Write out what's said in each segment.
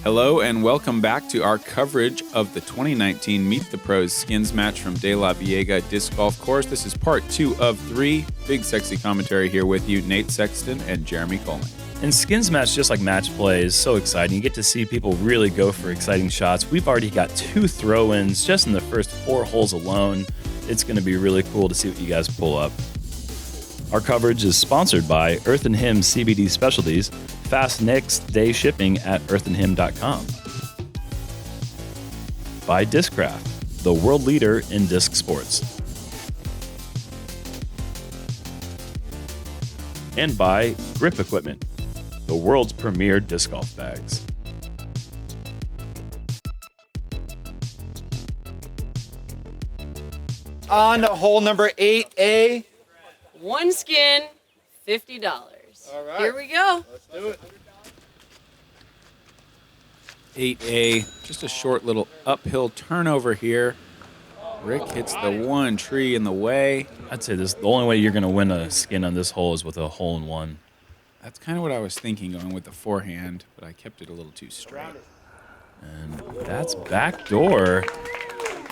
Hello and welcome back to our coverage of the 2019 Meet the Pros skins match from DeLaveaga Disc Golf Course. This is part 2 of 3. Big Sexy commentary here with you, Nate Sexton and Jeremy Koling. And skins match, just like match play, is so exciting. You get to see people really go for exciting shots. We've already got 2 throw-ins just in the first 4 holes alone. It's going to be really cool to see what you guys pull up. Our coverage is sponsored by Earth and Him CBD Specialties. Fast next day shipping at earthandhim.com. By Discraft, the world leader in disc sports. And by Grip Equipment, the world's premier disc golf bags. On to hole number 8A. One skin, $50. All right. Here we go. Let's do it. 8A, just a short little uphill turnover here. Rick hits the one tree in the way. I'd say the only way you're going to win a skin on this hole is with a hole-in-one. That's kind of what I was thinking going with the forehand, but I kept it a little too straight. And that's backdoor.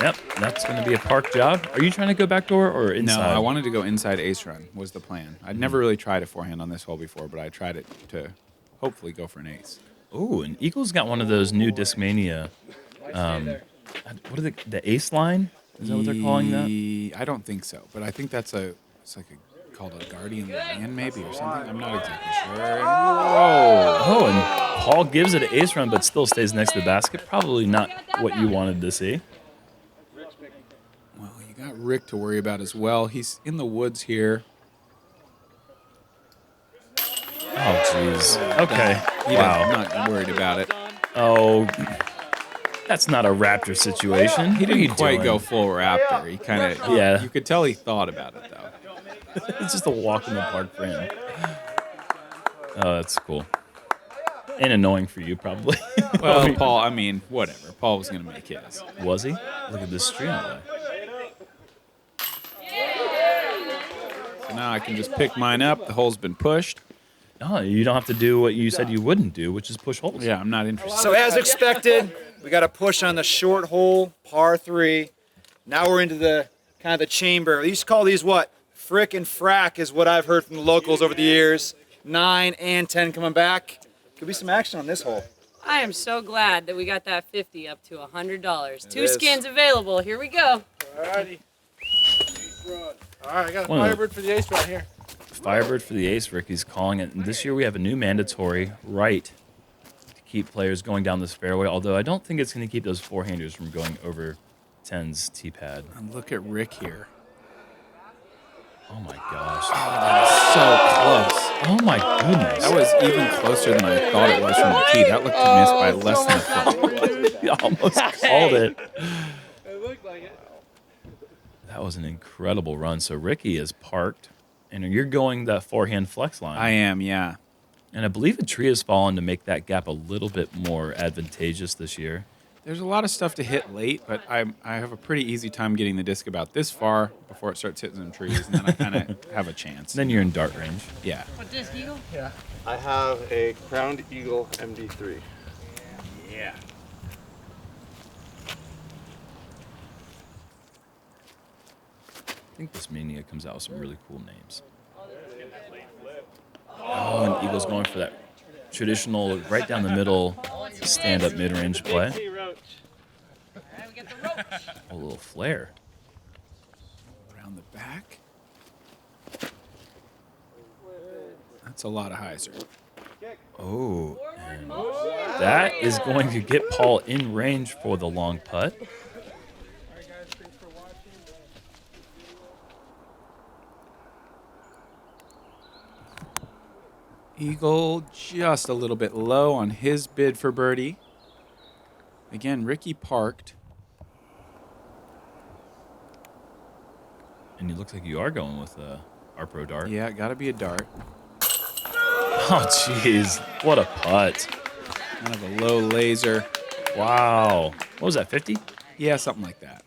Yep, that's going to be a park job. Are you trying to go backdoor or inside? No, I wanted to go inside ace run was the plan. I'd never really tried a forehand on this hole before, but I tried it to hopefully go for an ace. Ooh, and Eagle's got one of those new Discmania. What are the ace line? Is that what they're calling that? I don't think so, but I think it's like called a guardian land maybe or something. I'm not exactly sure. Whoa! Oh, and Paul gives it an ace run, but still stays next to the basket. Probably not what you wanted to see. Well, you got Rick to worry about as well. He's in the woods here. Oh, jeez. Okay. I'm not worried about it. Oh, that's not a Raptor situation. He didn't quite go full Raptor. He kind of, Yeah. You could tell he thought about it, though. It's just a walk in the park for him. Oh, that's cool. And annoying for you, probably. Well, Paul, I mean, whatever. Paul was going to make his. Was he? Look at this stream play. So now I can just pick mine up. The hole's been pushed. Oh, you don't have to do what you said you wouldn't do, which is push holes. Yeah, I'm not interested. So as expected, we got a push on the short hole, par 3. Now we're into the kind of the chamber. They used to call these what? Frick and frack is what I've heard from the locals over the years. 9 and 10 coming back. Could be some action on this hole. I am so glad that we got that 50 up to $100. 2 is. skins available. Here we go. Alrighty. All right, I got a One of the- Firebird for the ace right here. Firebird for the ace, Ricky's calling it. And this year we have a new mandatory right to keep players going down this fairway, although I don't think it's going to keep those forehanders from going over 10's tee pad. And look at Rick here. Oh my gosh. So close. Oh my goodness. That was even closer than I thought it was from the tee. That looked to miss by less than a foot. You almost called it. It looked like it. That was an incredible run. So Ricky is parked, and you're going that forehand flex line. I am, yeah. And I believe a tree has fallen to make that gap a little bit more advantageous this year. There's a lot of stuff to hit late, but I have a pretty easy time getting the disc about this far before it starts hitting some trees, and then I kind of have a chance. Then you're in dart range. Yeah. What disc, Eagle? Yeah. I have a Crowned Eagle MD3. Yeah. I think this Mania comes out with some really cool names. Oh, and Eagle's going for that traditional right down the middle stand-up mid-range play. A little flare. Around the back. That's a lot of hyzer. Oh, and that is going to get Paul in range for the long putt. Eagle just a little bit low on his bid for birdie. Again, Ricky parked. And it looks like you are going with our pro dart. Yeah, got to be a dart. Oh, jeez. What a putt. Kind of a low laser. Wow. What was that, 50? Yeah, something like that.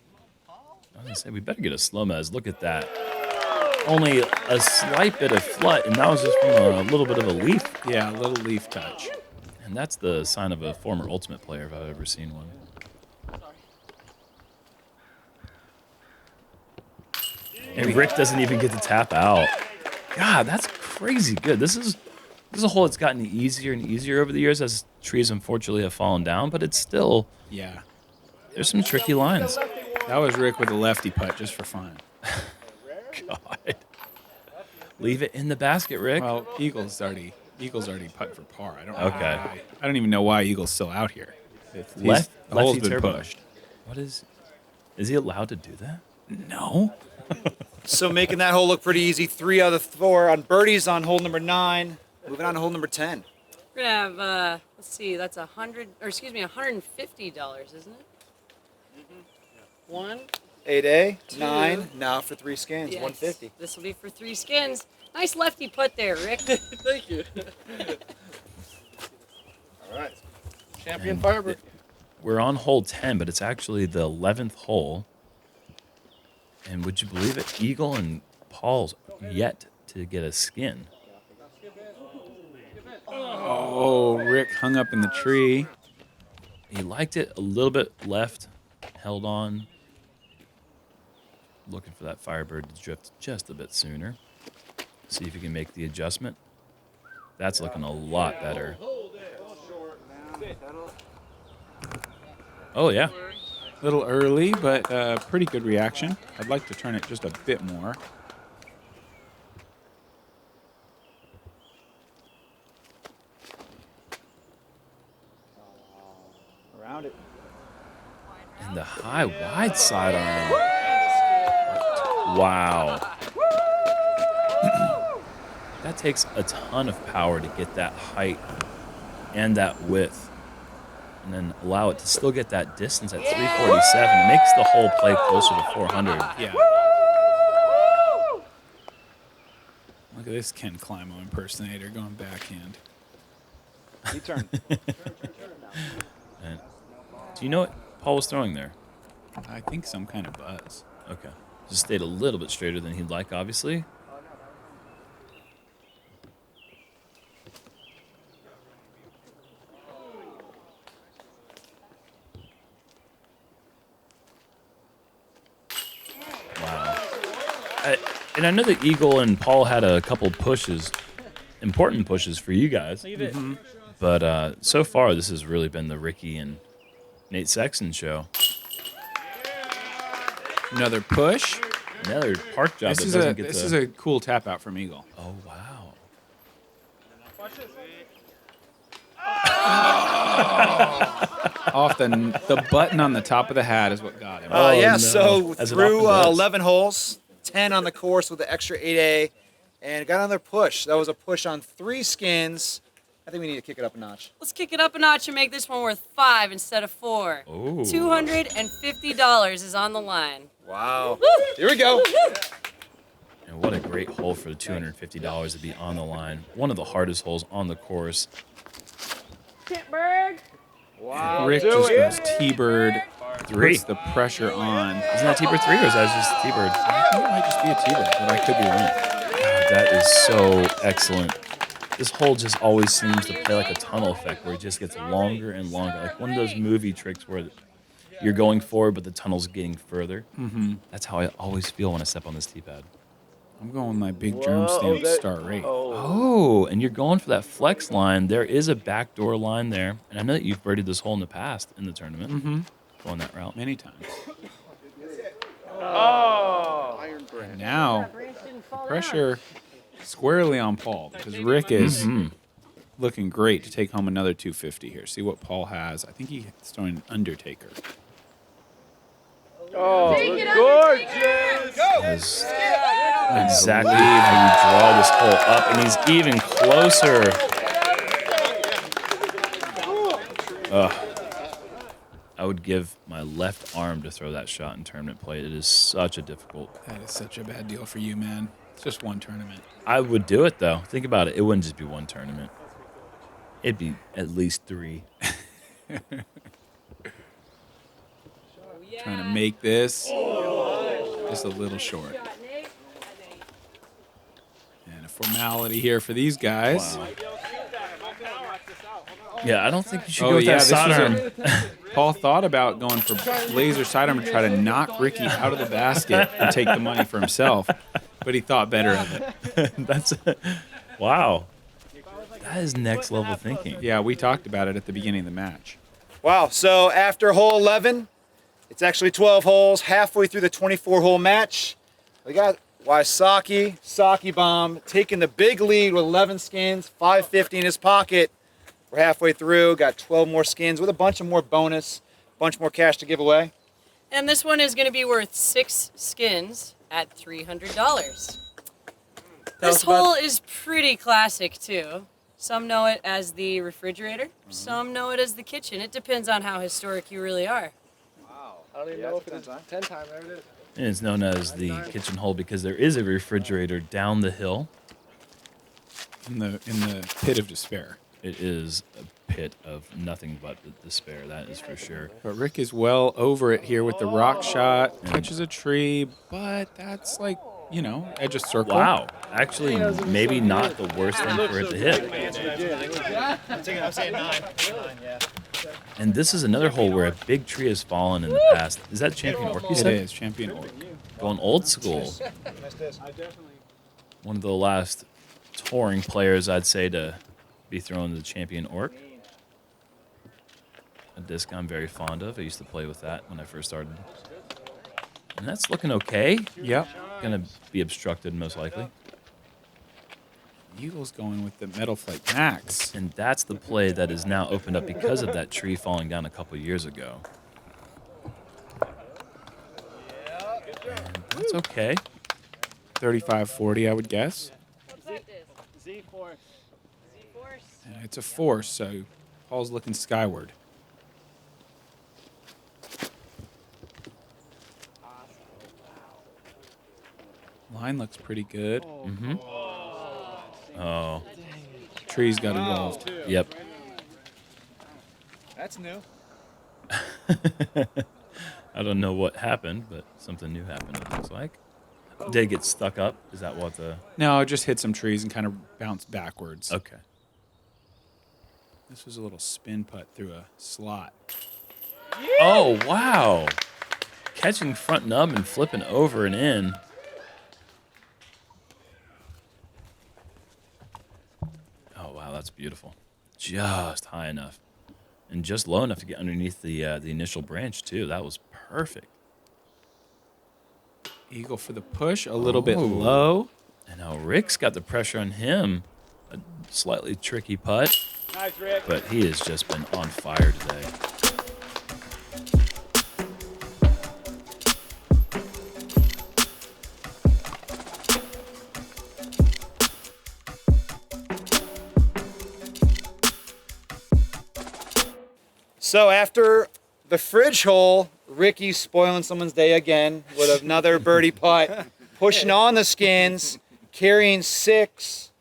I was going to say, we better get a SloMez. Look at that. Only a slight bit of flut, and that was just from a little bit of a leaf. Yeah, a little leaf touch. And that's the sign of a former Ultimate player if I've ever seen one. And Rick doesn't even get to tap out. God, that's crazy good. This is a hole that's gotten easier and easier over the years as trees unfortunately have fallen down, but it's still, Yeah. there's some tricky lines. That was Rick with a lefty putt just for fun. God. Leave it in the basket, Rick. Well, Eagle's already putting for par. I don't know Okay. why. I don't even know why Eagle's still out here. The Lefty hole's been turbo. pushed. What is he allowed to do that? No. So making that hole look pretty easy. 3 out of 4 on birdies on hole number 9. Moving on to hole number 10. We're gonna have let's see, that's $150, isn't it? One. 8A, 2. 9. Now for 3 skins. Yes. 150. This will be for 3 skins. Nice lefty putt there, Rick. Thank you. All right. Champion Firebird. We're on hole 10, but it's actually the 11th hole. And would you believe it? Eagle and Paul's yet to get a skin. Oh, Rick hung up in the tree. He liked it a little bit left, held on. Looking for that Firebird to drift just a bit sooner. See if he can make the adjustment. That's looking a lot better. Oh, yeah. A little early, but pretty good reaction. I'd like to turn it just a bit more. Around it. And the high wide sidearm. Wow. That takes a ton of power to get that height and that width. And then allow it to still get that distance at 347. It makes the whole play closer to 400. Yeah. Look at this Ken Climo impersonator going backhand. U-turn. And do you know what Paul was throwing there? I think some kind of buzz. Okay. Just stayed a little bit straighter than he'd like, obviously. Wow. And I know that Eagle and Paul had a couple pushes, important pushes for you guys. Mm-hmm. But so far, this has really been the Ricky and Nate Sexton show. Another push. Another park job This that is doesn't a get this to... is a cool tap out from Eagle. Oh, wow. Off the button on the top of the hat is what got him. Yeah, no. so As it through often does. 11 holes, 10 on the course with the extra 8A, and got another push. That was a push on 3 skins. I think we need to kick it up a notch. Let's kick it up a notch and make this one worth 5 instead of 4. Ooh. $250 is on the line. Wow. Here we go. And what a great hole for the $250 to be on the line. One of the hardest holes on the course. Wow. Rick just goes T-bird, 3. puts the pressure on. Isn't that T-bird 3 or is that just T-bird? I think it might just be a T-bird, but I could be wrong. God, that is so excellent. This hole just always seems to play like a tunnel effect where it just gets longer and longer. Like one of those movie tricks where you're going forward, but the tunnel's getting further. Mm-hmm. That's how I always feel when I step on this tee pad. I'm going with my big Jerm stamp start rate. Oh, and you're going for that flex line. There is a backdoor line there. And I know that you've birdied this hole in the past in the tournament. Mm-hmm. Going that route. Many times. Iron Brand. And now, pressure squarely on Paul because Rick is looking great to take home another 250 here. See what Paul has. I think he's throwing an Undertaker. Oh, gorgeous! Is exactly how you draw this hole up, and he's even closer. I would give my left arm to throw that shot in tournament play. It is such a difficult. That is such a bad deal for you, man. It's just one tournament. I would do it though. Think about it. It wouldn't just be one tournament. It'd be at least 3. Trying to make this just a little short. And a formality here for these guys. Wow. Yeah, I don't think you should go with that sidearm. Paul thought about going for laser sidearm to try to knock Ricky out of the basket and take the money for himself, but he thought better of it. Wow. That is next level thinking. Yeah, we talked about it at the beginning of the match. Wow, so after hole 11, it's actually 12 holes, halfway through the 24-hole match. We got Wysocki, Saki Bomb, taking the big lead with 11 skins, 550 in his pocket. We're halfway through, got 12 more skins with a bunch of more bonus, bunch more cash to give away. And this one is going to be worth 6 skins at $300. This hole is pretty classic, too. Some know it as the refrigerator. Some know it as the kitchen. It depends on how historic you really are. Wow. I don't even know if it's 10 time. There it is. And it's known as the kitchen hole because there is a refrigerator down the hill. In the pit of despair. It is a pit of nothing but despair, that is for sure. But Rick is well over it here with the rock shot. Catches a tree, but that's like, you know, edge of circle. Wow. Actually, maybe not the worst thing for it to hit. I'm saying 9. Yeah. And this is another hole where a big tree has fallen in the past. Is that Champion Orc, you It said? is, Champion Orc. Going old school. One of the last touring players, I'd say, to be thrown the Champion Orc. A disc I'm very fond of. I used to play with that when I first started. And that's looking okay. Yep. Going to be obstructed most likely. Eagle's going with the Metal Flight Max. And that's the play that is now opened up because of that tree falling down a couple years ago. And that's okay. 35-40, I would guess. Z-Force. And it's a force, so Paul's looking skyward. Line looks pretty good. Mm-hmm. Oh. Trees got involved. Yep. That's new. I don't know what happened, but something new happened, it looks like. Did it get stuck up? Is that what the... No, it just hit some trees and kind of bounced backwards. Okay. This was a little spin putt through a slot. Oh, wow. Catching front nub and flipping over and in. Oh, wow, that's beautiful. Just high enough. And just low enough to get underneath the initial branch, too. That was perfect. Eagle for the push, a little bit low. And now Rick's got the pressure on him. A slightly tricky putt. Nice, Rick. But he has just been on fire today. So after the fridge hole, Ricky's spoiling someone's day again with another birdie putt, pushing on the skins, carrying 6,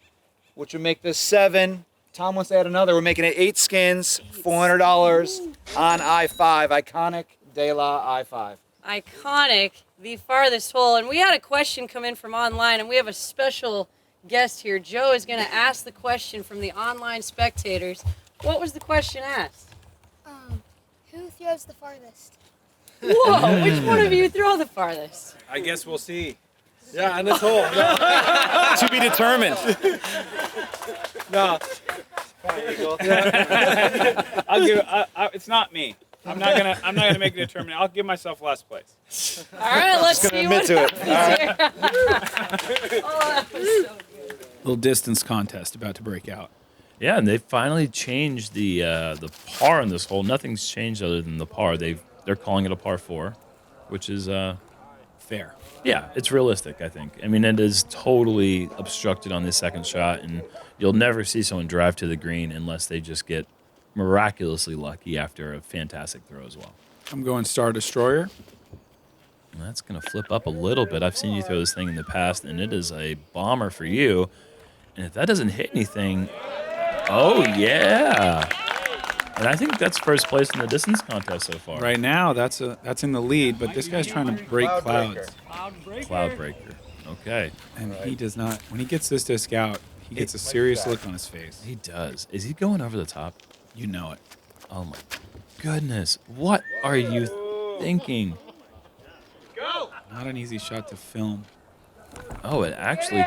which would make this 7. Tom wants to add another. We're making it 8 skins, $400 on I-5, iconic De La I-5. Iconic, the farthest hole. And we had a question come in from online, and we have a special guest here. Joe is going to ask the question from the online spectators. What was the question asked? Who throws the farthest? Whoa, which one of you throw the farthest? I guess we'll see. Yeah, on this hole. To be determined. No. I'll give. It's not me. I'm not gonna make a determination. I'll give myself last place. All right, let's see admit what to it. happens here. Oh, that was so good. Little distance contest about to break out. Yeah, and they finally changed the par in this hole. Nothing's changed other than the par. They're calling it a par 4, which is Fair. yeah, it's realistic, I think. I mean, it is totally obstructed on this second shot, and you'll never see someone drive to the green unless they just get miraculously lucky after a fantastic throw as well. I'm going Star Destroyer. And that's going to flip up a little bit. I've seen you throw this thing in the past, and it is a bomber for you. And if that doesn't hit anything, oh, yeah. And I think that's first place in the distance contest so far. Right now, that's in the lead, but this guy's trying to break clouds. Cloud breaker. Okay. And he does not. When he gets this disc out, he gets a serious look on his face. He does. Is he going over the top? You know it. Oh my goodness. What are you thinking? Not an easy shot to film. Oh, it actually.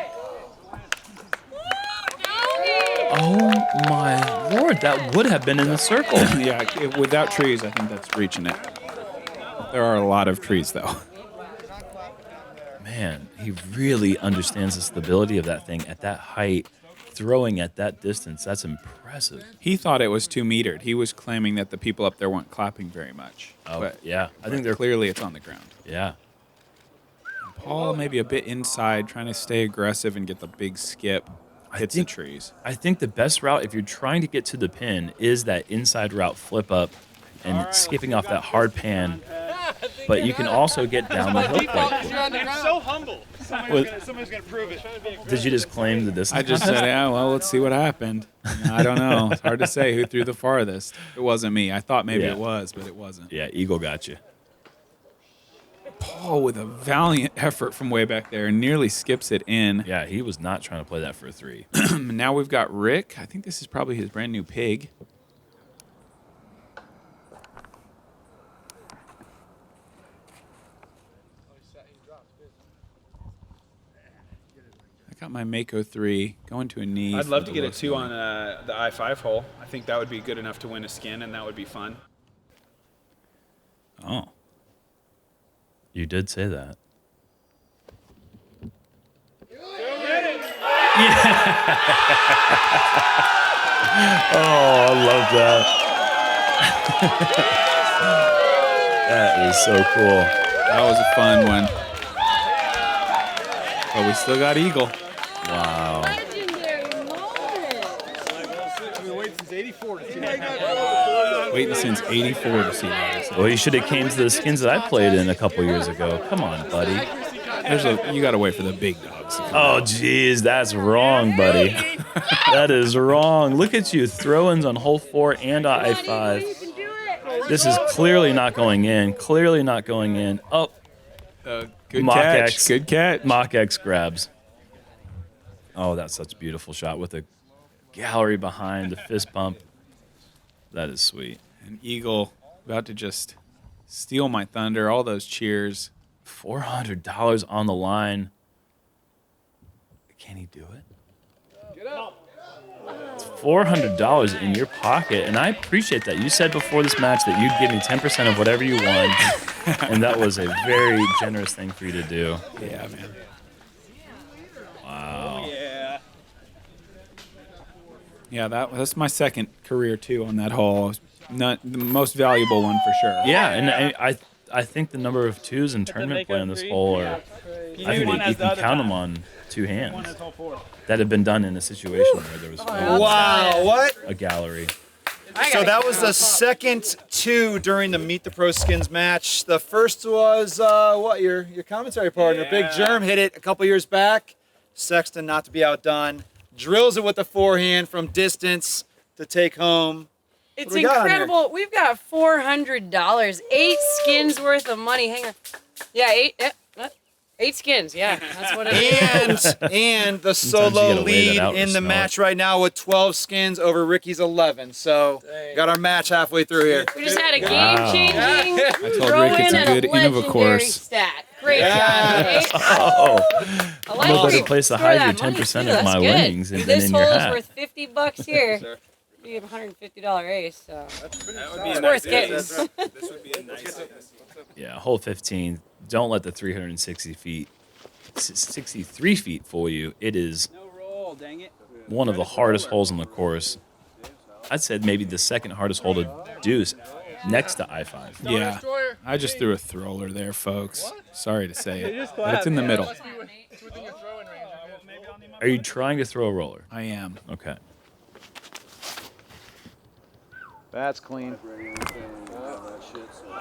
Oh my lord, that would have been in the circle. Yeah, without trees, I think that's reaching it. There are a lot of trees, though. Man, he really understands the stability of that thing at that height, throwing at that distance. That's impressive. He thought it was 2 metered. He was claiming that the people up there weren't clapping very much. Oh, But yeah. I think they're clearly it's on the ground. Yeah. Paul maybe a bit inside, trying to stay aggressive and get the big skip. Hits the trees. I think the best route, if you're trying to get to the pin, is that inside route flip up and skipping off that hard pan. But you can also get down the hill quite quick. I'm so humble. Somebody's gonna prove it. Did you just claim the distance? I just said, yeah, well, let's see what happened. I don't know. It's hard to say who threw the farthest. It wasn't me. I thought maybe it was, but it wasn't. Yeah, Eagle got you. Paul with a valiant effort from way back there nearly skips it in. Yeah, he was not trying to play that for a 3. Now we've got Rick. I think this is probably his brand new pig. I got my Mako 3 going to a knee. I'd for love the to get a low 2 on ceiling. the I-5 hole. I think that would be good enough to win a skin, and that would be fun. Oh. You did say that. Oh, I love that. That is so cool. That was a fun one. But we still got Eagle. Wow. Legendary moment. Waiting since 84 to see that. Well, you should have came to the skins that I played in a couple years ago. Come on, buddy. You got to wait for the big dogs. Oh, geez, that's wrong, buddy. That is wrong. Look at you, throw-ins on hole 4 and I-5. This is clearly not going in. Clearly not going in. Oh, Good Mock catch. X. Good catch. Mock X grabs. Oh, that's such a beautiful shot with a gallery behind, the fist pump. That is sweet. And Eagle about to just steal my thunder. All those cheers. $400 on the line. Can he do it? It's $400 in your pocket, and I appreciate that. You said before this match that you'd give me 10% of whatever you won, and that was a very generous thing for you to do. Yeah, man. Wow. Yeah, that's my second career, too, on that hole. Not the most valuable one for sure. Yeah, and I think the number of 2s in tournament play on this hole are, I think that you can count them on 2 hands. That have been done in a situation where there was Wow, what? a gallery. So that was the second 2 during the Meet the Pro Skins match. The first was, your commentary partner, Big Jerm, hit it a couple years back. Sexton, not to be outdone, drills it with the forehand from distance to take home. It's we got on here? incredible. We've got $400, 8 skins worth of money. Hang on. Yeah, 8 skins. Yeah, that's what it is. And the Sometimes you solo gotta weigh that lead out in and the smell match right now with 12 skins over Ricky's 11. So got our match halfway through here. We just had a game-changing told throw Rick it's in a good and a Innova legendary course. stat. Great job, Nate. Oh, I like no where better you place to throw hide that your money, 10% too. of That's my good. winnings than This in your hole hat. is worth $50 here. Be a $150 race, so it's worth getting. Yeah, hole 15. Don't let the 63 feet fool you. It is one of the hardest holes on the course. I'd say maybe the second hardest hole to deuce next to I-5. Yeah. I just threw a thrower there, folks. Sorry to say it. But it's in the middle. Are you trying to throw a roller? I am. Okay. That's clean.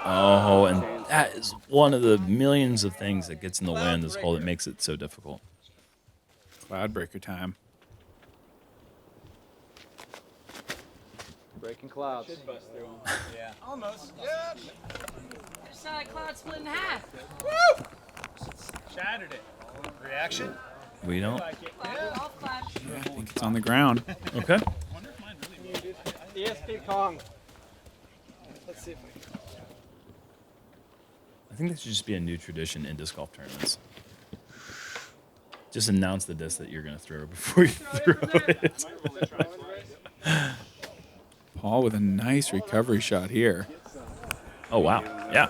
Oh, and that is one of the millions of things that gets in the way in this hole that makes it so difficult. Cloudbreaker time. Breaking clouds. Yeah. Almost. Yeah. Just saw that cloud split in half. Shattered it. Reaction? We don't. I'll flash. Yeah, I think it's on the ground. Okay. ESP Kong. Let's see if I think this should just be a new tradition in disc golf tournaments. Just announce the disc that you're going to throw before you throw it. Paul with a nice recovery shot here. Oh, wow. Yeah.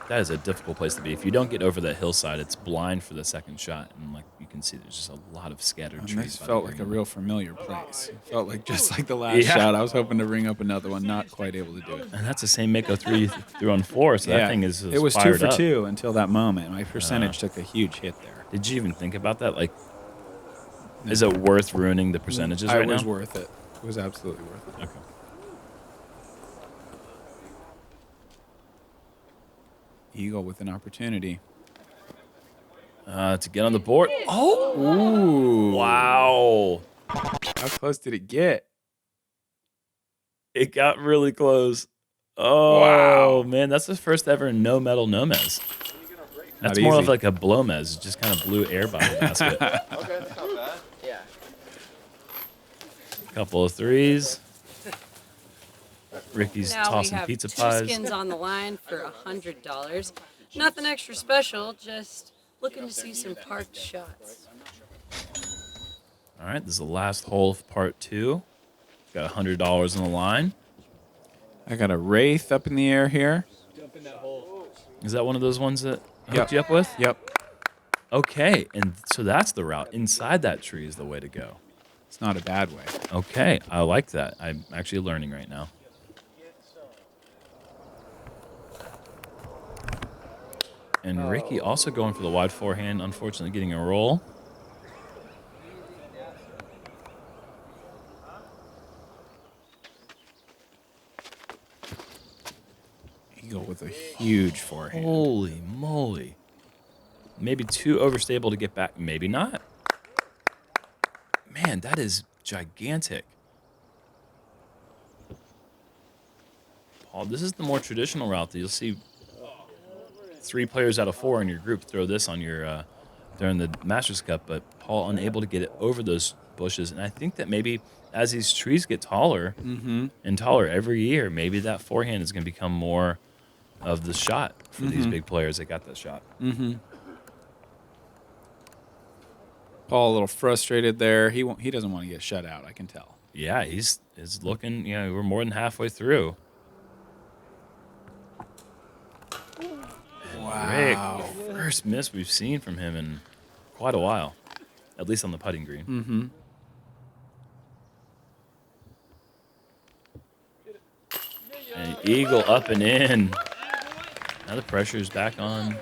That is a difficult place to be. If you don't get over that hillside, it's blind for the second shot. And like you can see, there's just a lot of scattered And trees. this by felt the like a green. real familiar place. It felt like just like the last shot. I was hoping to ring up another one, not quite able to do it. And that's the same Mako 3 you threw on 4, so that thing is it was 2 fired for up. 2 until that moment. My percentage took a huge hit there. Did you even think about that? Like, is it worth ruining the percentages right It was now? worth it. It was absolutely worth it. Okay. Eagle with an opportunity. To get on the board. Oh! Ooh. Wow. How close did it get? It got really close. Oh, man. That's the first ever no metal NoMez. That's Not more easy. of like a blowmez. It just kind of blew air by the basket. Okay, that's not bad. Yeah. Couple of threes. Ricky's Now we tossing have pizza 2 pies. skins on the line for $100. Nothing extra special, just looking to see some parked shots. All right, this is the last hole of part 2. Got $100 on the line. I got a Wraith up in the air here. Is that one of those ones that hooked Yep. you up with? Yep. Okay, and so that's the route. Inside that tree is the way to go. It's not a bad way. Okay, I like that. I'm actually learning right now. And Ricky also going for the wide forehand, unfortunately getting a roll. Eagle with a huge forehand. Holy moly. Maybe too overstable to get back. Maybe not. Man, that is gigantic. Paul, this is the more traditional route that you'll see 3 players out of 4 in your group throw this on your during the Masters Cup, but Paul unable to get it over those bushes. And I think that maybe as these trees get taller and taller every year, maybe that forehand is going to become more of the shot for these big players that got that shot. Paul a little frustrated there. He doesn't want to get shut out, I can tell. Yeah, he's looking, we're more than halfway through. Wow. Rick, first miss we've seen from him in quite a while, at least on the putting green. And Eagle up and in. Now the pressure is back on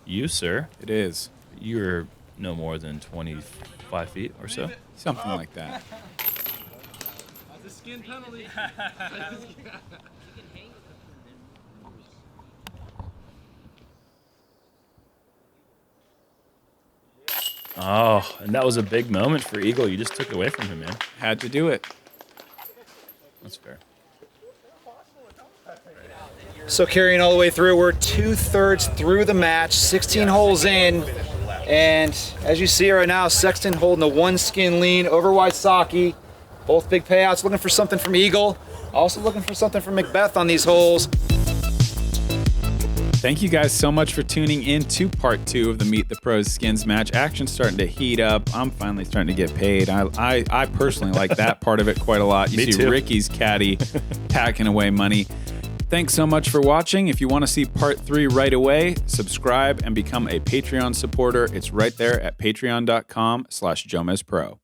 you, sir. It is. You're no more than 25 feet or so. Something like that. the skin penalty. Oh, and that was a big moment for Eagle. You just took it away from him, man. Had to do it. That's fair. So carrying all the way through, we're 2/3 through the match, 16 holes in. And as you see right now, Sexton holding the 1 skin lean over Wysocki. Both big payouts, looking for something from Eagle. Also looking for something from McBeth on these holes. Thank you guys so much for tuning in to part 2 of the Meet the Pros Skins match. Action's starting to heat up. I'm finally starting to get paid. I personally like that part of it quite a lot. You Me see too. Ricky's caddy packing away money. Thanks so much for watching. If you want to see part 3 right away, subscribe and become a Patreon supporter. It's right there at patreon.com/JomezPro.